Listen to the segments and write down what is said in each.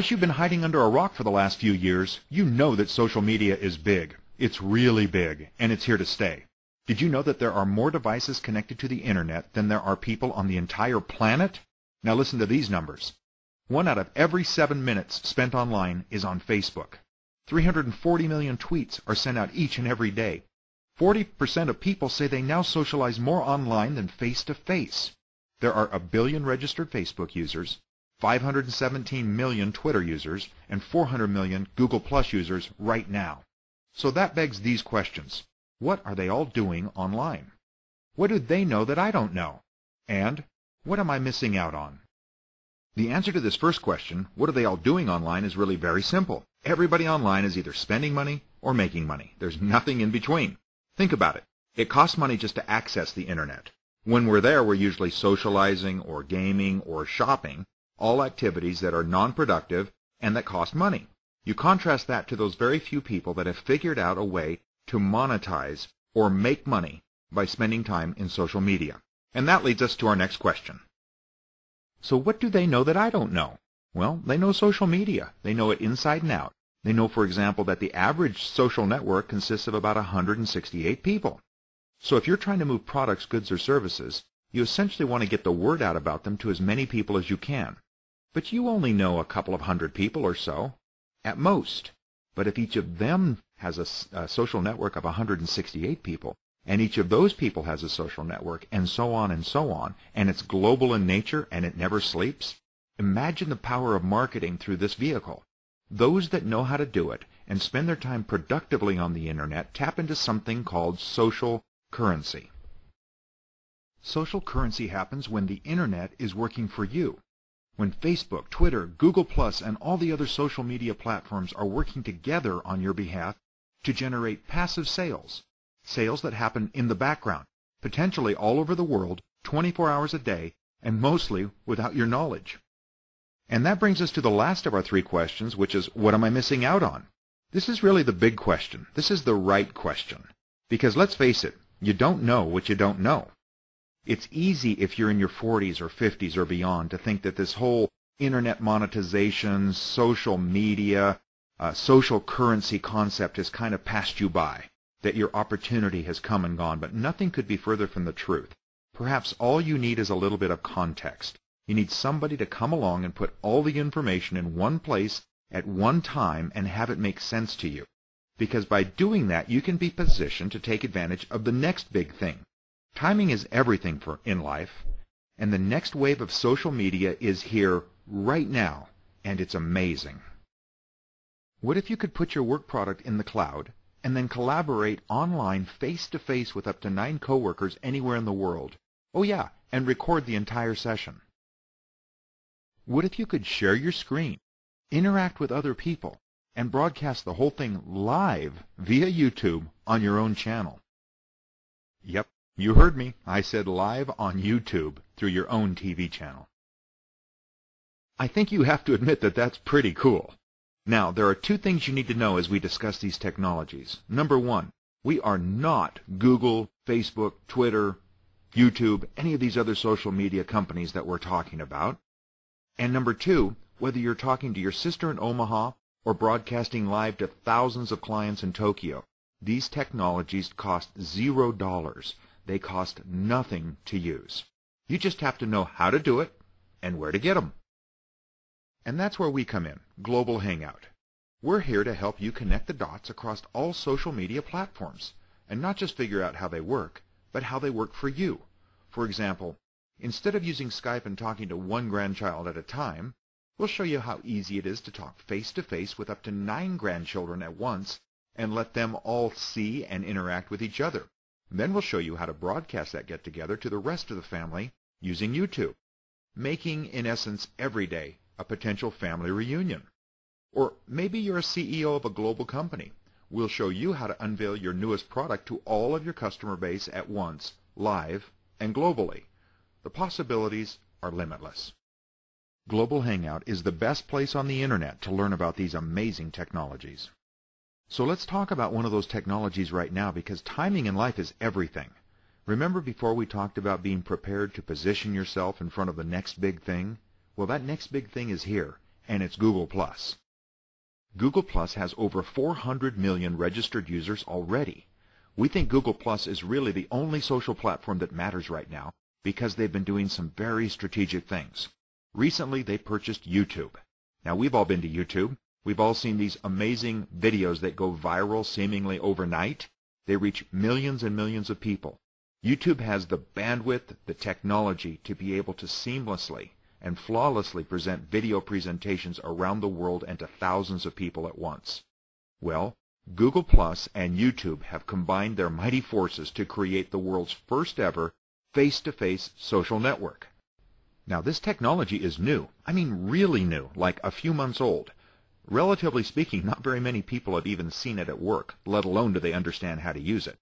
Unless you've been hiding under a rock for the last few years, you know that social media is big. It's really big, and it's here to stay. Did you know that there are more devices connected to the Internet than there are people on the entire planet? Now listen to these numbers. 1 out of every 7 minutes spent online is on Facebook. 340 million tweets are sent out each and every day. 40% of people say they now socialize more online than face-to-face. There are 1 billion registered Facebook users, 517 million Twitter users, and 400 million Google Plus users right now. So that begs these questions. What are they all doing online? What do they know that I don't know? And what am I missing out on? The answer to this first question, what are they all doing online, is really very simple. Everybody online is either spending money or making money. There's nothing in between. Think about it. It costs money just to access the Internet. When we're there, we're usually socializing or gaming or shopping, all activities that are non-productive and that cost money. You contrast that to those very few people that have figured out a way to monetize or make money by spending time in social media. And that leads us to our next question. So what do they know that I don't know? Well, they know social media. They know it inside and out. They know, for example, that the average social network consists of about 168 people. So if you're trying to move products, goods, or services, you essentially want to get the word out about them to as many people as you can. But you only know a couple of hundred people or so, at most. But if each of them has a social network of 168 people, and each of those people has a social network, and so on, and it's global in nature and it never sleeps, imagine the power of marketing through this vehicle. Those that know how to do it and spend their time productively on the Internet tap into something called social currency. Social currency happens when the Internet is working for you. When Facebook, Twitter, Google+, and all the other social media platforms are working together on your behalf to generate passive sales, sales that happen in the background, potentially all over the world, 24 hours a day, and mostly without your knowledge. And that brings us to the last of our 3 questions, which is, what am I missing out on? This is really the big question. This is the right question. Because let's face it, you don't know what you don't know. It's easy if you're in your 40s or 50s or beyond to think that this whole Internet monetization, social media, social currency concept has kind of passed you by, that your opportunity has come and gone, but nothing could be further from the truth. Perhaps all you need is a little bit of context. You need somebody to come along and put all the information in one place at one time and have it make sense to you. Because by doing that, you can be positioned to take advantage of the next big thing. Timing is everything in life, and the next wave of social media is here right now, and it's amazing. What if you could put your work product in the cloud and then collaborate online face-to-face with up to 9 coworkers anywhere in the world? Oh yeah, and record the entire session. What if you could share your screen, interact with other people, and broadcast the whole thing live via YouTube on your own channel? Yep, you heard me. I said live on YouTube through your own TV channel. I think you have to admit that that's pretty cool. Now, there are 2 things you need to know as we discuss these technologies. Number 1, we are not Google, Facebook, Twitter, YouTube, any of these other social media companies that we're talking about. And number 2, whether you're talking to your sister in Omaha or broadcasting live to thousands of clients in Tokyo, these technologies cost $0. They cost nothing to use. You just have to know how to do it and where to get them. And that's where we come in, Global Hangout. We're here to help you connect the dots across all social media platforms, and not just figure out how they work, but how they work for you. For example, instead of using Skype and talking to 1 grandchild at a time, we'll show you how easy it is to talk face-to-face with up to 9 grandchildren at once and let them all see and interact with each other. Then we'll show you how to broadcast that get-together to the rest of the family using YouTube, making, in essence, every day a potential family reunion. Or maybe you're a CEO of a global company. We'll show you how to unveil your newest product to all of your customer base at once, live and globally. The possibilities are limitless. Global Hangout is the best place on the Internet to learn about these amazing technologies. So let's talk about one of those technologies right now, because timing in life is everything. Remember before we talked about being prepared to position yourself in front of the next big thing? Well, that next big thing is here, and it's Google+. Google+ has over 400 million registered users already. We think Google+ is really the only social platform that matters right now because they've been doing some very strategic things. Recently, they purchased YouTube. Now, we've all been to YouTube. We've all seen these amazing videos that go viral seemingly overnight. They reach millions and millions of people. YouTube has the bandwidth, the technology to be able to seamlessly and flawlessly present video presentations around the world and to thousands of people at once. Well, Google+ and YouTube have combined their mighty forces to create the world's first ever face-to-face social network. Now, this technology is new. I mean really new, like a few months old. Relatively speaking, not very many people have even seen it at work, let alone do they understand how to use it.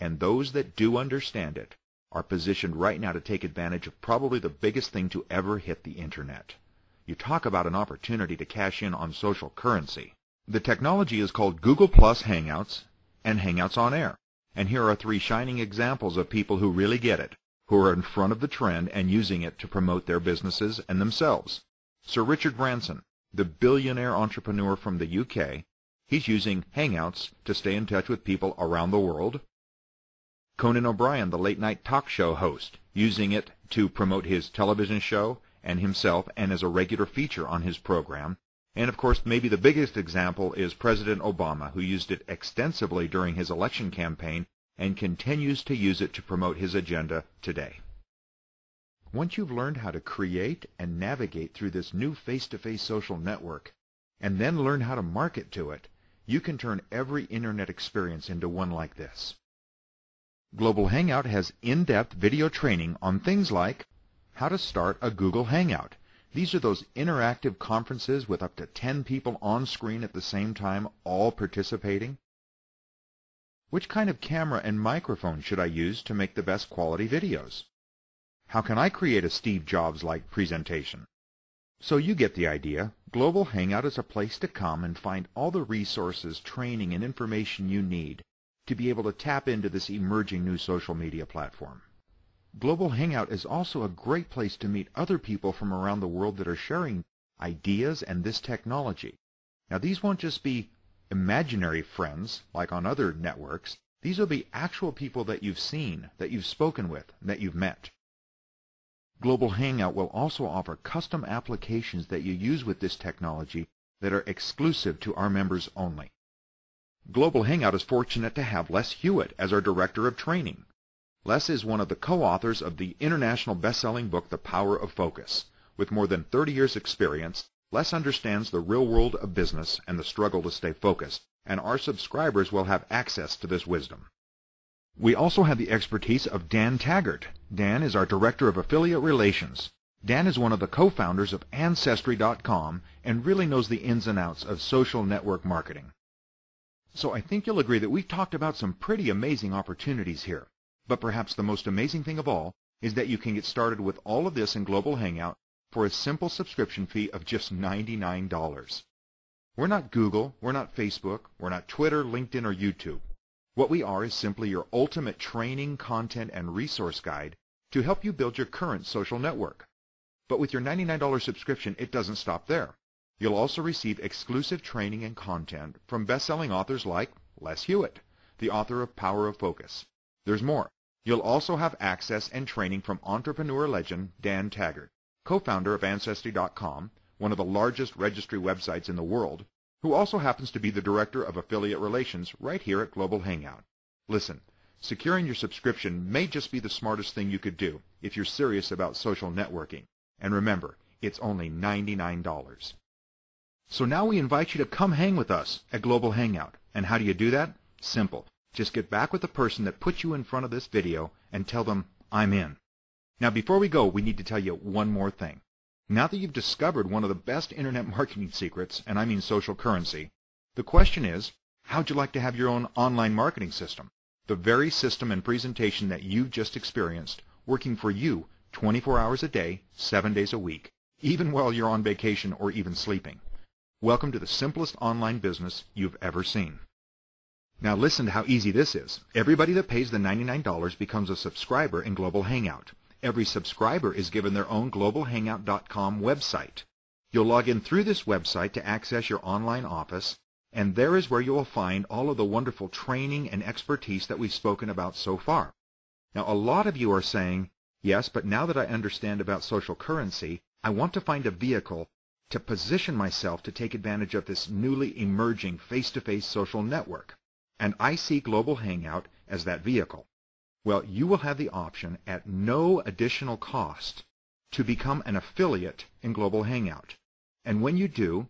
And those that do understand it are positioned right now to take advantage of probably the biggest thing to ever hit the Internet. You talk about an opportunity to cash in on social currency. The technology is called Google+ Hangouts and Hangouts on Air. And here are 3 shining examples of people who really get it, who are in front of the trend and using it to promote their businesses and themselves. Sir Richard Branson, the billionaire entrepreneur from the UK, he's using Hangouts to stay in touch with people around the world. Conan O'Brien, the late-night talk show host, using it to promote his television show and himself and as a regular feature on his program. And, of course, maybe the biggest example is President Obama, who used it extensively during his election campaign and continues to use it to promote his agenda today. Once you've learned how to create and navigate through this new face-to-face social network, and then learn how to market to it, you can turn every Internet experience into one like this. Global Hangout has in-depth video training on things like how to start a Google Hangout. These are those interactive conferences with up to 10 people on screen at the same time, all participating. Which kind of camera and microphone should I use to make the best quality videos? How can I create a Steve Jobs-like presentation? So you get the idea. Global Hangout is a place to come and find all the resources, training, and information you need to be able to tap into this emerging new social media platform. Global Hangout is also a great place to meet other people from around the world that are sharing ideas and this technology. Now, these won't just be imaginary friends like on other networks. These will be actual people that you've seen, that you've spoken with, that you've met. Global Hangout will also offer custom applications that you use with this technology that are exclusive to our members only. Global Hangout is fortunate to have Les Hewitt as our Director of Training. Les is one of the co-authors of the international best-selling book, The Power of Focus. With more than 30 years' experience, Les understands the real world of business and the struggle to stay focused, and our subscribers will have access to this wisdom. We also have the expertise of Dan Taggart. Dan is our Director of Affiliate Relations. Dan is one of the co-founders of Ancestry.com and really knows the ins and outs of social network marketing. So I think you'll agree that we've talked about some pretty amazing opportunities here. But perhaps the most amazing thing of all is that you can get started with all of this in Global Hangout for a simple subscription fee of just $99. We're not Google, we're not Facebook, we're not Twitter, LinkedIn, or YouTube. What we are is simply your ultimate training, content, and resource guide to help you build your current social network. But with your $99 subscription, it doesn't stop there. You'll also receive exclusive training and content from best-selling authors like Les Hewitt, the author of Power of Focus. There's more. You'll also have access and training from entrepreneur legend Dan Taggart, co-founder of Ancestry.com, one of the largest registry websites in the world, who also happens to be the Director of Affiliate Relations right here at Global Hangout. Listen, securing your subscription may just be the smartest thing you could do if you're serious about social networking. And remember, it's only $99. So now we invite you to come hang with us at Global Hangout. And how do you do that? Simple. Just get back with the person that put you in front of this video and tell them, I'm in. Now, before we go, we need to tell you one more thing. Now that you've discovered one of the best internet marketing secrets, and I mean social currency, the question is, how'd you like to have your own online marketing system? The very system and presentation that you've just experienced, working for you 24 hours a day, 7 days a week, even while you're on vacation or even sleeping. Welcome to the simplest online business you've ever seen. Now listen to how easy this is. Everybody that pays the $99 becomes a subscriber in Global Hangout. Every subscriber is given their own globalhangout.com website. You'll log in through this website to access your online office, and there is where you will find all of the wonderful training and expertise that we've spoken about so far. Now, a lot of you are saying, yes, but now that I understand about social currency, I want to find a vehicle to position myself to take advantage of this newly emerging face-to-face social network. And I see Global Hangout as that vehicle. Well, you will have the option at no additional cost to become an affiliate in Global Hangout. And when you do,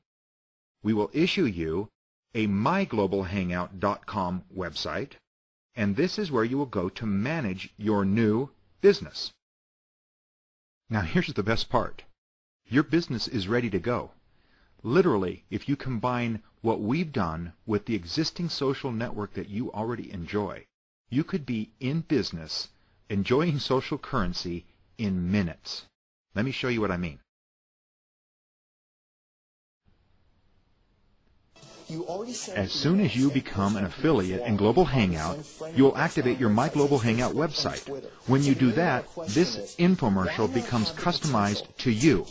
we will issue you a myglobalhangout.com website, and this is where you will go to manage your new business. Now here's the best part. Your business is ready to go. Literally, if you combine what we've done with the existing social network that you already enjoy, you could be in business enjoying social currency in minutes. Let me show you what I mean. As soon as you become an affiliate in Global Hangout, you will activate your My Global Hangout website. When you do that, this infomercial becomes customized to you.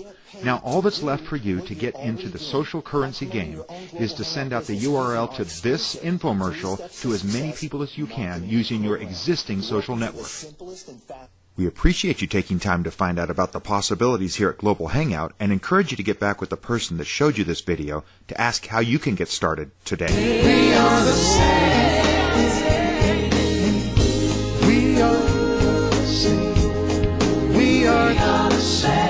Now, all that's left for you to get into the social currency game is to send out the URL to this infomercial to as many people as you can using your existing social network. We appreciate you taking time to find out about the possibilities here at Global Hangout and encourage you to get back with the person that showed you this video to ask how you can get started today. We are the same. We are the same. We are the same.